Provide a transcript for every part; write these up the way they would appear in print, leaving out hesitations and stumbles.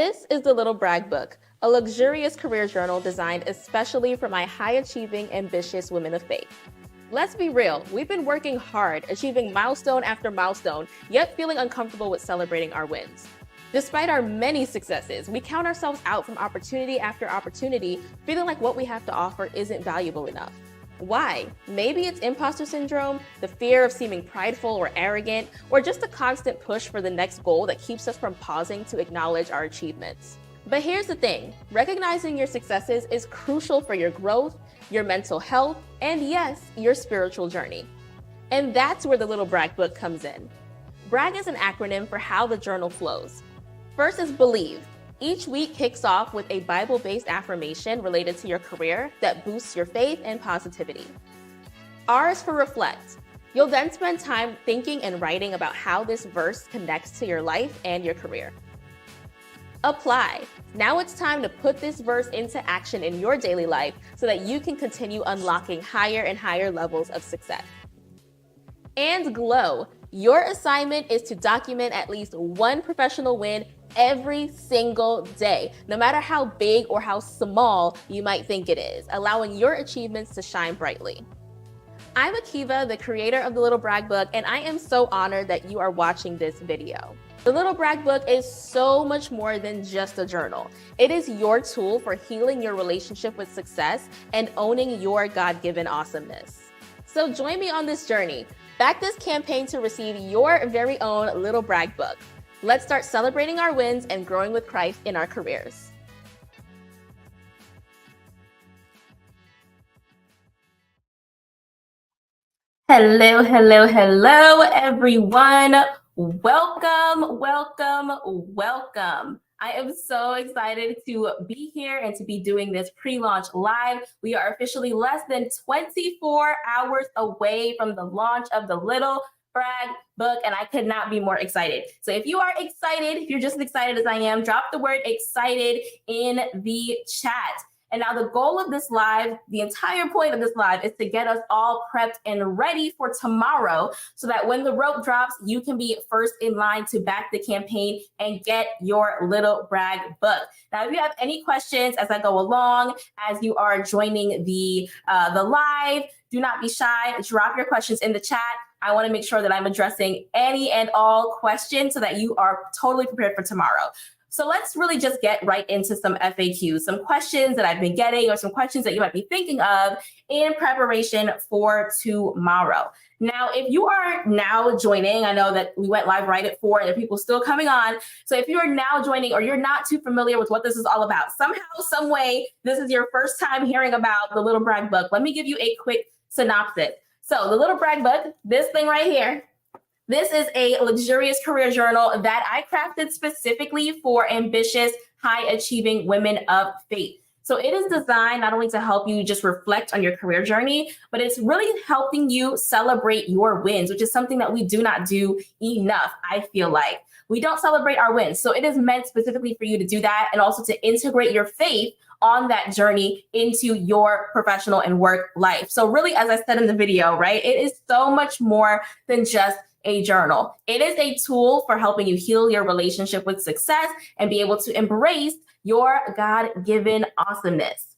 This is the Little Brag Book, a luxurious career journal designed especially for my high-achieving, ambitious women of faith. Let's be real, we've been working hard, achieving milestone after milestone, yet feeling uncomfortable with celebrating our wins. Despite our many successes, we count ourselves out from opportunity after opportunity, feeling like what we have to offer isn't valuable enough. Why? Maybe it's imposter syndrome, the fear of seeming prideful or arrogant, or just a constant push for the next goal that keeps us from pausing to acknowledge our achievements. But here's the thing, recognizing your successes is crucial for your growth, your mental health, and yes, your spiritual journey. And that's where the Little Brag Book comes in. BRAG is an acronym for how the journal flows. First is believe. Each week kicks off with a Bible-based affirmation related to your career that boosts your faith and positivity. R is for reflect. You'll then spend time thinking and writing about how this verse connects to your life and your career. Apply. Now it's time to put this verse into action in your daily life so that you can continue unlocking higher and higher levels of success. And glow. Your assignment is to document at least one professional win every single day, no matter how big or how small you might think it is, allowing your achievements to shine brightly. I'm Akiva, the creator of the Little Brag Book, and I am so honored that you are watching this video. The Little Brag Book is so much more than just a journal. It is your tool for healing your relationship with success and owning your God-given awesomeness. So join me on this journey. Back this campaign to receive your very own Little Brag Book. Let's start celebrating our wins and growing with Christ in our careers. Hello, hello, hello, everyone. Welcome, welcome, welcome. I am so excited to be here and to be doing this pre-launch live. We are officially less than 24 hours away from the launch of the Little Brag Book, and I could not be more excited. So if you are excited, if you're just as excited as I am, drop the word excited in the chat. And now the goal of this live, the entire point of this live is to get us all prepped and ready for tomorrow so that when the rope drops, you can be first in line to back the campaign and get your Little Brag Book. Now, if you have any questions as I go along, as you are joining the live, do not be shy. Drop your questions in the chat. I want to make sure that I'm addressing any and all questions so that you are totally prepared for tomorrow. So let's really just get right into some FAQs, some questions that I've been getting or some questions that you might be thinking of in preparation for tomorrow. Now, if you are now joining, I know that we went live right at 4 and there are people still coming on. So if you are now joining or you're not too familiar with what this is all about, somehow, some way, this is your first time hearing about the Little Brag Book, let me give you a quick synopsis. So the Little Brag Book, this thing right here, this is a luxurious career journal that I crafted specifically for ambitious, high-achieving women of faith. So it is designed not only to help you just reflect on your career journey, but it's really helping you celebrate your wins, which is something that we do not do enough, I feel like. We don't celebrate our wins. So it is meant specifically for you to do that and also to integrate your faith on that journey into your professional and work life. So really, as I said in the video, right, it is so much more than just a journal. It is a tool for helping you heal your relationship with success and be able to embrace your God-given awesomeness.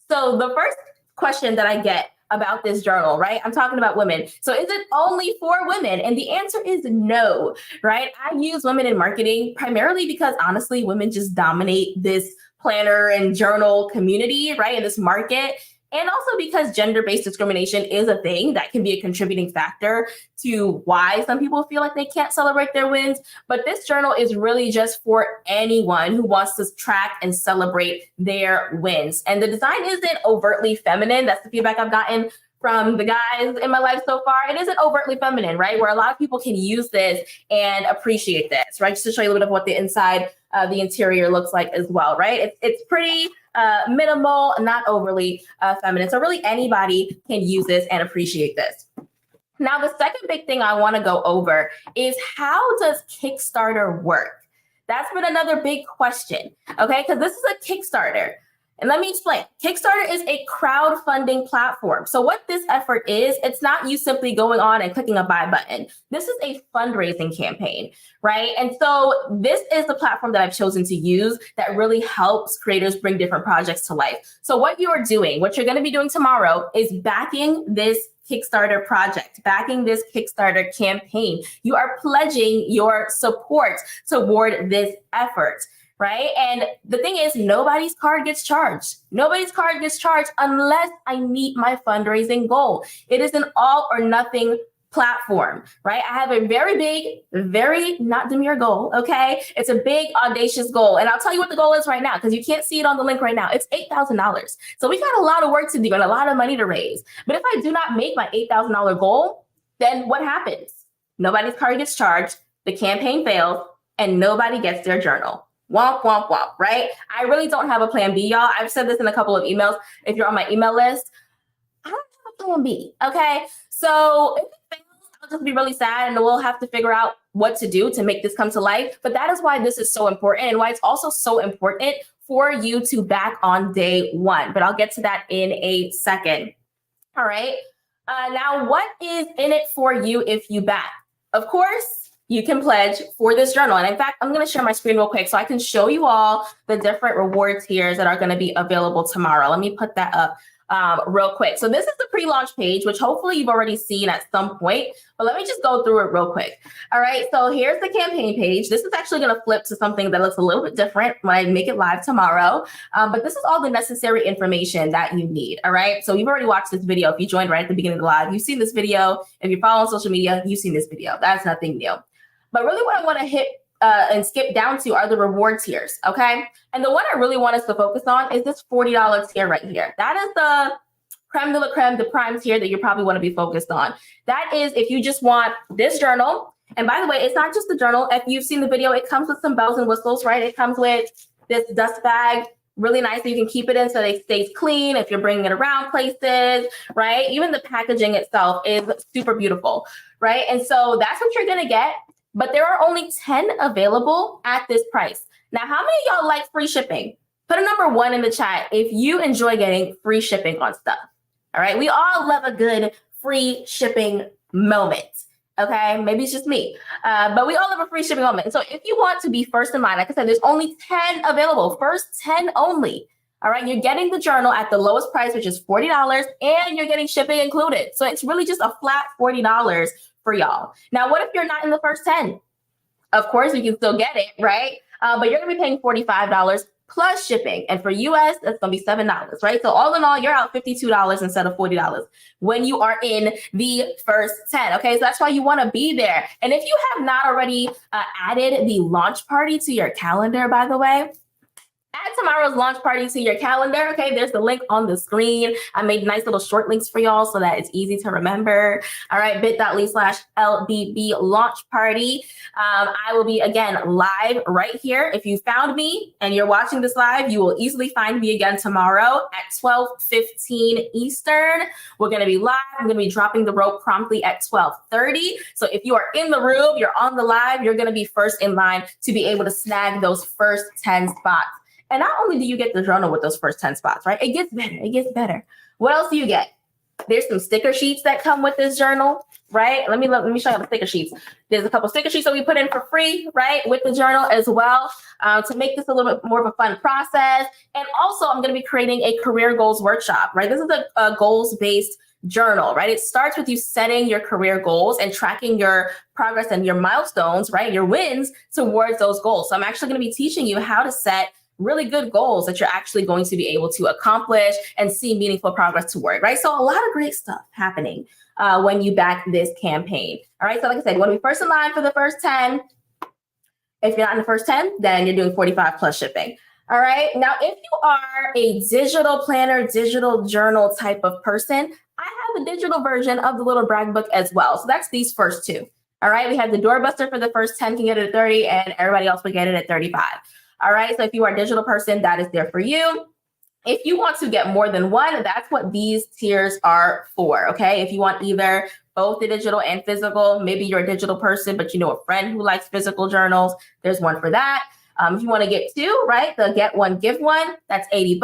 So the first question that I get about this journal, right? I'm talking about women. So is it only for women? And the answer is no, right? I use women in marketing primarily because honestly, women just dominate this planner and journal community, right? In this market. And also because gender-based discrimination is a thing that can be a contributing factor to why some people feel like they can't celebrate their wins. But this journal is really just for anyone who wants to track and celebrate their wins. And the design isn't overtly feminine. That's the feedback I've gotten from the guys in my life so far. It isn't overtly feminine, right? Where a lot of people can use this and appreciate this, right? Just to show you a little bit of what the inside, the interior looks like as well, right? It's pretty minimal, not overly feminine. So really anybody can use this and appreciate this. Now, the second big thing I want to go over is how does Kickstarter work? That's been another big question, okay? Because this is a Kickstarter. And let me explain. Kickstarter is a crowdfunding platform. So what this effort is, it's not you simply going on and clicking a buy button. This is a fundraising campaign, right? And so this is the platform that I've chosen to use that really helps creators bring different projects to life. So what you are doing, what you're going to be doing tomorrow is backing this Kickstarter project, backing this Kickstarter campaign. You are pledging your support toward this effort. Right. And the thing is, nobody's card gets charged. Nobody's card gets charged unless I meet my fundraising goal. It is an all or nothing platform, right? I have a very big, very not demure goal. Okay. It's a big, audacious goal. And I'll tell you what the goal is right now, because you can't see it on the link right now. It's $8,000. So we got a lot of work to do and a lot of money to raise. But if I do not make my $8,000 goal, then what happens? Nobody's card gets charged, the campaign fails, and nobody gets their journal. Womp, womp, womp, right? I really don't have a plan B, y'all. I've said this in a couple of emails. If you're on my email list, I don't have a plan B, okay? So if it fails, I'll just be really sad and we'll have to figure out what to do to make this come to life. But that is why this is so important and why it's also so important for you to back on day one. But I'll get to that in a second. All right. Now, what is in it for you if you back? Of course, you can pledge for this journal. And in fact, I'm going to share my screen real quick so I can show you all the different reward tiers that are going to be available tomorrow. Let me put that up real quick. So this is the pre-launch page, which hopefully you've already seen at some point, but let me just go through it real quick. All right, so here's the campaign page. This is actually going to flip to something that looks a little bit different when I make it live tomorrow, but this is all the necessary information that you need. All right, so you've already watched this video. If you joined right at the beginning of the live, you've seen this video. If you follow on social media, you've seen this video. That's nothing new. But really what I want to hit and skip down to are the reward tiers, okay? And the one I really want us to focus on is this $40 tier right here. That is the creme de la creme, the prime tier that you probably want to be focused on. That is if you just want this journal. And by the way, it's not just the journal. If you've seen the video, it comes with some bells and whistles, right? It comes with this dust bag, really nice. You can keep it in so it stays clean if you're bringing it around places, right? Even the packaging itself is super beautiful, right? And so that's what you're going to get. But there are only 10 available at this price. Now, how many of y'all like free shipping? Put a number 1 in the chat if you enjoy getting free shipping on stuff. All right. We all love a good free shipping moment. Okay. Maybe it's just me, but we all love a free shipping moment. So if you want to be first in line, like I said, there's only 10 available, first 10 only. All right. You're getting the journal at the lowest price, which is $40, and you're getting shipping included. So it's really just a flat $40 for y'all. Now, what if you're not in the first 10? Of course, you can still get it, right? But you're going to be paying $45 plus shipping. And for US, that's going to be $7, right? So all in all, you're out $52 instead of $40 when you are in the first 10. Okay, so that's why you want to be there. And if you have not already added the launch party to your calendar, by the way, add tomorrow's launch party to your calendar. Okay, there's the link on the screen. I made nice little short links for y'all so that it's easy to remember. All right, bit.ly/LBB launch party. I will be again live right here. If you found me and you're watching this live, you will easily find me again tomorrow at 12:15 Eastern. We're going to be live. I'm going to be dropping the rope promptly at 12:30. So if you are in the room, you're on the live, you're going to be first in line to be able to snag those first 10 spots. And not only do you get the journal with those first 10 spots, right? It gets better. It gets better. What else do you get? There's some sticker sheets that come with this journal, right? Let me show you the sticker sheets. There's a couple sticker sheets that we put in for free, right? With the journal as well, to make this a little bit more of a fun process. And also I'm going to be creating a career goals workshop, right? This is a goals-based journal, right? It starts with you setting your career goals and tracking your progress and your milestones, right? Your wins towards those goals. So I'm actually going to be teaching you how to set really good goals that you're actually going to be able to accomplish and see meaningful progress toward, right? So a lot of great stuff happening when you back this campaign. All right. So like I said, you want to be first in line for the first 10. If you're not in the first 10, then you're doing 45 plus shipping. All right. Now, if you are a digital planner, digital journal type of person, I have a digital version of the little brag book as well. So that's these first two. All right. We have the doorbuster for the first 10 can get it at 30 and everybody else will get it at 35. All right. So if you are a digital person, that is there for you. If you want to get more than one, that's what these tiers are for. Okay. If you want either both the digital and physical, maybe you're a digital person, but you know a friend who likes physical journals, there's one for that. If you want to get two, right, the get one, give one, that's $80.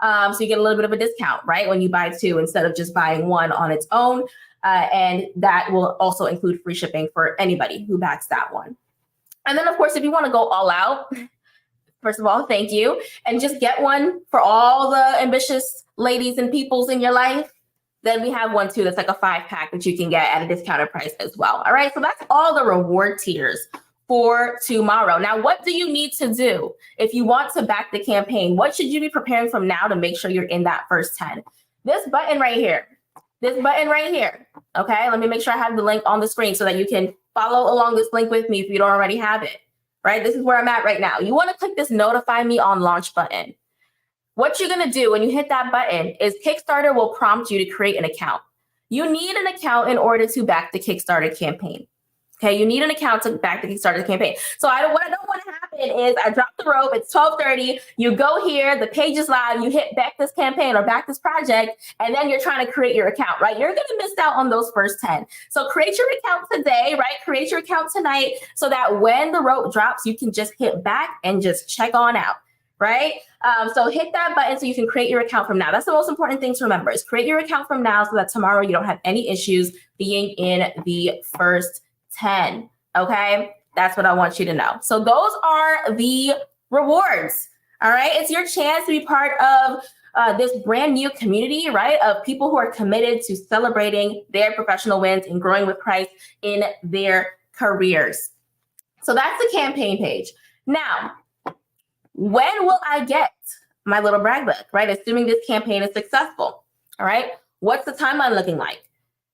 So you get a little bit of a discount, right? When you buy two instead of just buying one on its own. And that will also include free shipping for anybody who backs that one. And then, of course, if you want to go all out, first of all, thank you. And just get one for all the ambitious ladies and peoples in your life. Then we have one too that's like a 5-pack that you can get at a discounted price as well. All right, so that's all the reward tiers for tomorrow. Now, what do you need to do if you want to back the campaign? What should you be preparing from now to make sure you're in that first 10? This button right here. Okay, let me make sure I have the link on the screen so that you can follow along this link with me if you don't already have it. Right, this is where I'm at right now. You want to click this notify me on launch button. What you're going to do when you hit that button is Kickstarter will prompt you to create an account. You need an account in order to back the Kickstarter campaign. Okay, you need an account to back the Kickstarter campaign. So what I don't want to happen is I drop the rope, it's 12:30, you go here, the page is live, you hit back this campaign or back this project, and then you're trying to create your account, right? You're going to miss out on those first 10. So create your account today, right? Create your account tonight so that when the rope drops, you can just hit back and just check on out, right? So hit that button so you can create your account from now. That's the most important thing to remember is create your account from now so that tomorrow you don't have any issues being in the first 10. Okay, that's what I want you to know. So those are the rewards. All right, it's your chance to be part of this brand new community, right, of people who are committed to celebrating their professional wins and growing with Christ in their careers. So that's the campaign page. Now, when will I get my little brag book, right? Assuming this campaign is successful. All right, what's the timeline looking like?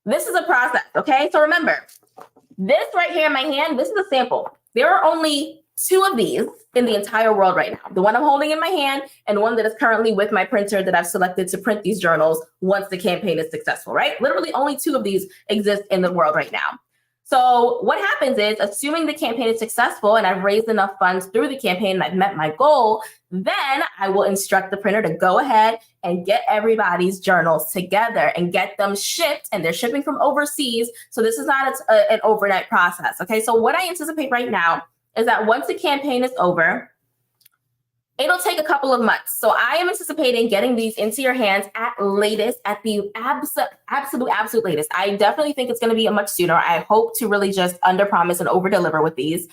This is a process. Okay, so remember. This right here in my hand, this is a sample. There are only 2 of these in the entire world right now. The one I'm holding in my hand and one that is currently with my printer that I've selected to print these journals once the campaign is successful, right? Literally only 2 of these exist in the world right now. So what happens is, assuming the campaign is successful and I've raised enough funds through the campaign and I've met my goal, then I will instruct the printer to go ahead and get everybody's journals together and get them shipped. And they're shipping from overseas. So this is not an overnight process. Okay, so what I anticipate right now is that once the campaign is over, it'll take a couple of months. So I am anticipating getting these into your hands at the absolute latest. I definitely think it's going to be much sooner. I hope to really just under promise and over deliver with these.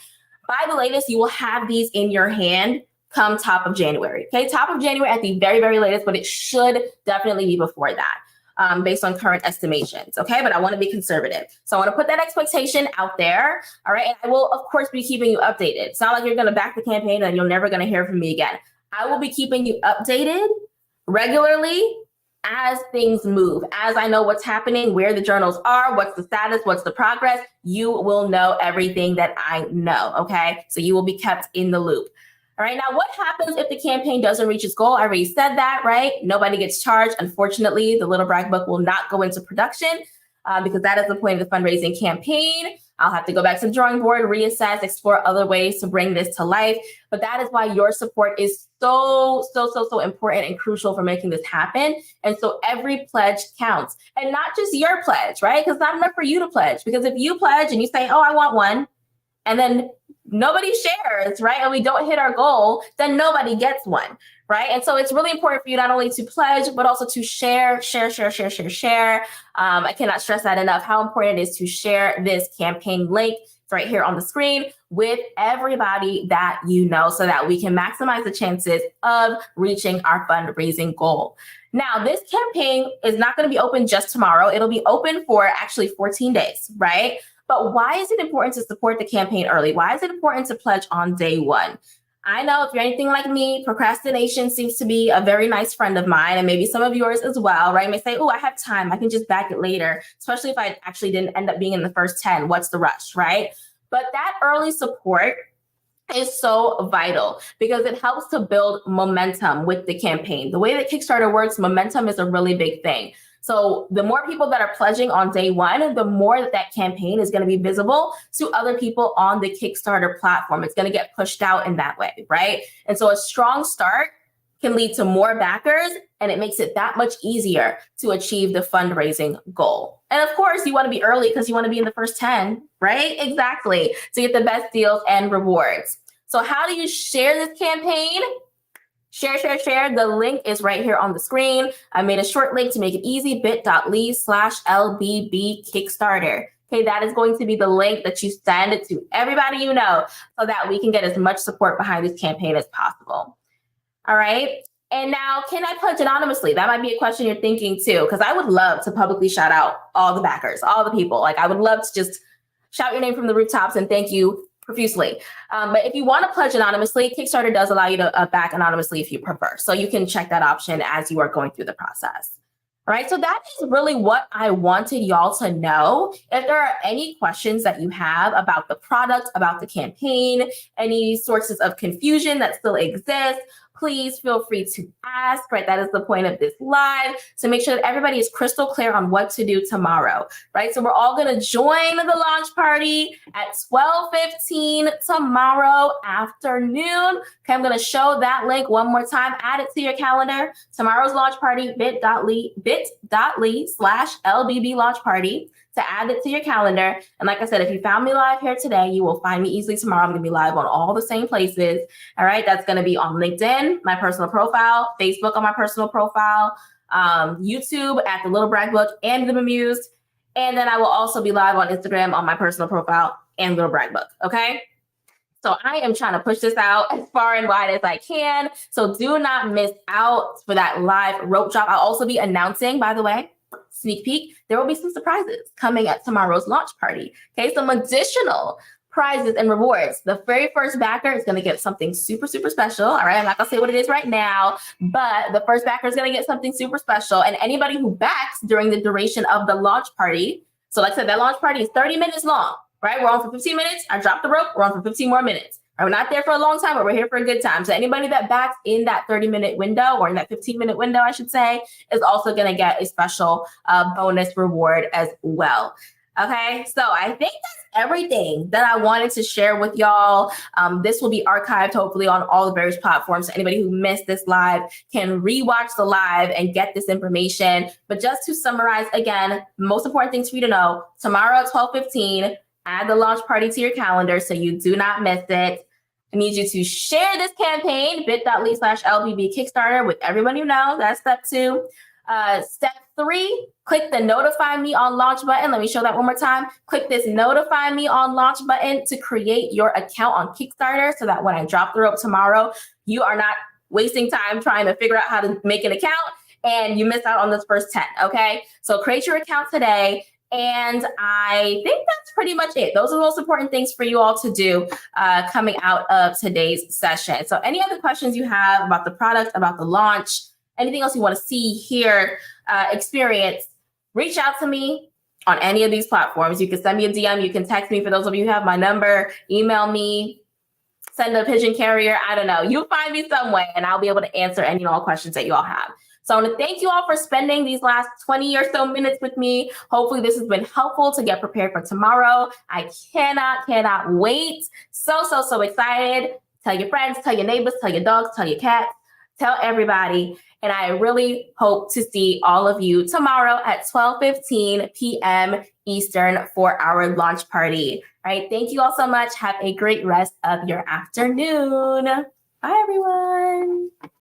By the latest, you will have these in your hand come top of January. Okay, top of January at the very, very latest, but it should definitely be before that. Based on current estimations. Okay, but I want to be conservative. So I want to put that expectation out there. All right, and I will, of course, be keeping you updated. It's not like you're going to back the campaign and you're never going to hear from me again. I will be keeping you updated regularly as things move, as I know what's happening, where the journals are, what's the status, what's the progress. You will know everything that I know. Okay, so you will be kept in the loop. All right, now what happens if the campaign doesn't reach its goal? I already said that, right? Nobody gets charged. Unfortunately, the Little Brag Book will not go into production because that is the point of the fundraising campaign. I'll have to go back to the drawing board, reassess, explore other ways to bring this to life. But that is why your support is so important and crucial for making this happen. And so every pledge counts. And not just your pledge, right? Because it's not enough for you to pledge. Because if you pledge and you say, oh, I want one, and then nobody shares, right? And we don't hit our goal, then nobody gets one, right? And so it's really important for you not only to pledge, but also to share. I cannot stress that enough, how important it is to share this campaign link. It's right here on the screen with everybody that you know so that we can maximize the chances of reaching our fundraising goal. Now, this campaign is not going to be open just tomorrow. It'll be open for actually 14 days, right? But why is it important to support the campaign early? Why is it important to pledge on day 1? I know if you're anything like me, procrastination seems to be a very nice friend of mine, and maybe some of yours as well, right? You may say, oh, I have time. I can just back it later, especially if I actually didn't end up being in the first 10. What's the rush, right? But that early support is so vital because it helps to build momentum with the campaign. The way that Kickstarter works, momentum is a really big thing. So the more people that are pledging on day 1, the more that campaign is going to be visible to other people on the Kickstarter platform. It's going to get pushed out in that way, right? And so a strong start can lead to more backers, and it makes it that much easier to achieve the fundraising goal. And of course, you want to be early because you want to be in the first 10, right? Exactly. To get the best deals and rewards. So how do you share this campaign? Share, share, share. The link is right here on the screen. I made a short link to make it easy, bit.ly/LBB Kickstarter. Okay, that is going to be the link that you send it to everybody you know so that we can get as much support behind this campaign as possible. All right. And now, can I pledge anonymously? That might be a question you're thinking too, because I would love to publicly shout out all the backers, all the people. Like, I would love to just shout your name from the rooftops and thank you profusely. But if you want to pledge anonymously, Kickstarter does allow you to back anonymously if you prefer. So you can check that option as you are going through the process. All right, so that is really what I wanted y'all to know. If there are any questions that you have about the product, about the campaign, any sources of confusion that still exist, please feel free to ask, right? That is the point of this live, to make sure that everybody is crystal clear on what to do tomorrow, right? So we're all gonna join the launch party at 12:15 tomorrow afternoon. Okay, I'm gonna show that link one more time, add it to your calendar. Tomorrow's launch party, bit.ly/LBB launch party, to add it to your calendar. And like I said, if you found me live here today, you will find me easily tomorrow. I'm gonna be live on all the same places. All right, that's gonna be on LinkedIn, my personal profile, Facebook on my personal profile, YouTube at The Little Brag Book and The Bemused. And then I will also be live on Instagram on my personal profile and Little Brag Book, okay? So I am trying to push this out as far and wide as I can. So do not miss out for that live rope drop. I'll also be announcing, by the way, sneak peek, there will be some surprises coming at tomorrow's launch party. Okay, some additional prizes and rewards. The very first backer is going to get something super, super special. All right, I'm not going to say what it is right now, but the first backer is going to get something super special. And anybody who backs during the duration of the launch party, so like I said, that launch party is 30 minutes long, right? We're on for 15 minutes. I dropped the rope. We're on for 15 more minutes. We're not there for a long time, but we're here for a good time. So anybody that backs in that 30-minute window, or in that 15-minute window, I should say, is also going to get a special bonus reward as well. Okay, so I think that's everything that I wanted to share with y'all. This will be archived hopefully on all the various platforms. So anybody who missed this live can rewatch the live and get this information. But just to summarize again, most important things for you to know, tomorrow at 12:15, add the launch party to your calendar so you do not miss it. I need you to share this campaign, bit.ly/LBB Kickstarter, with everyone you know. That's step 2. Step 3, click the notify me on launch button. Let me show that one more time. Click this notify me on launch button to create your account on Kickstarter so that when I drop the rope tomorrow, you are not wasting time trying to figure out how to make an account and you miss out on this first 10, okay? So create your account today. And I think that's pretty much it. Those are the most important things for you all to do coming out of today's session. So any other questions you have about the product, about the launch, anything else you want to see, hear, experience, reach out to me on any of these platforms. You can send me a DM. You can text me. For those of you who have my number, email me, send a pigeon carrier. I don't know. You'll find me some way, and I'll be able to answer any and all questions that you all have. So I want to thank you all for spending these last 20 or so minutes with me. Hopefully this has been helpful to get prepared for tomorrow. I cannot wait. So excited. Tell your friends, tell your neighbors, tell your dogs, tell your cats, tell everybody. And I really hope to see all of you tomorrow at 12:15 p.m. Eastern for our launch party. All right. Thank you all so much. Have a great rest of your afternoon. Bye, everyone.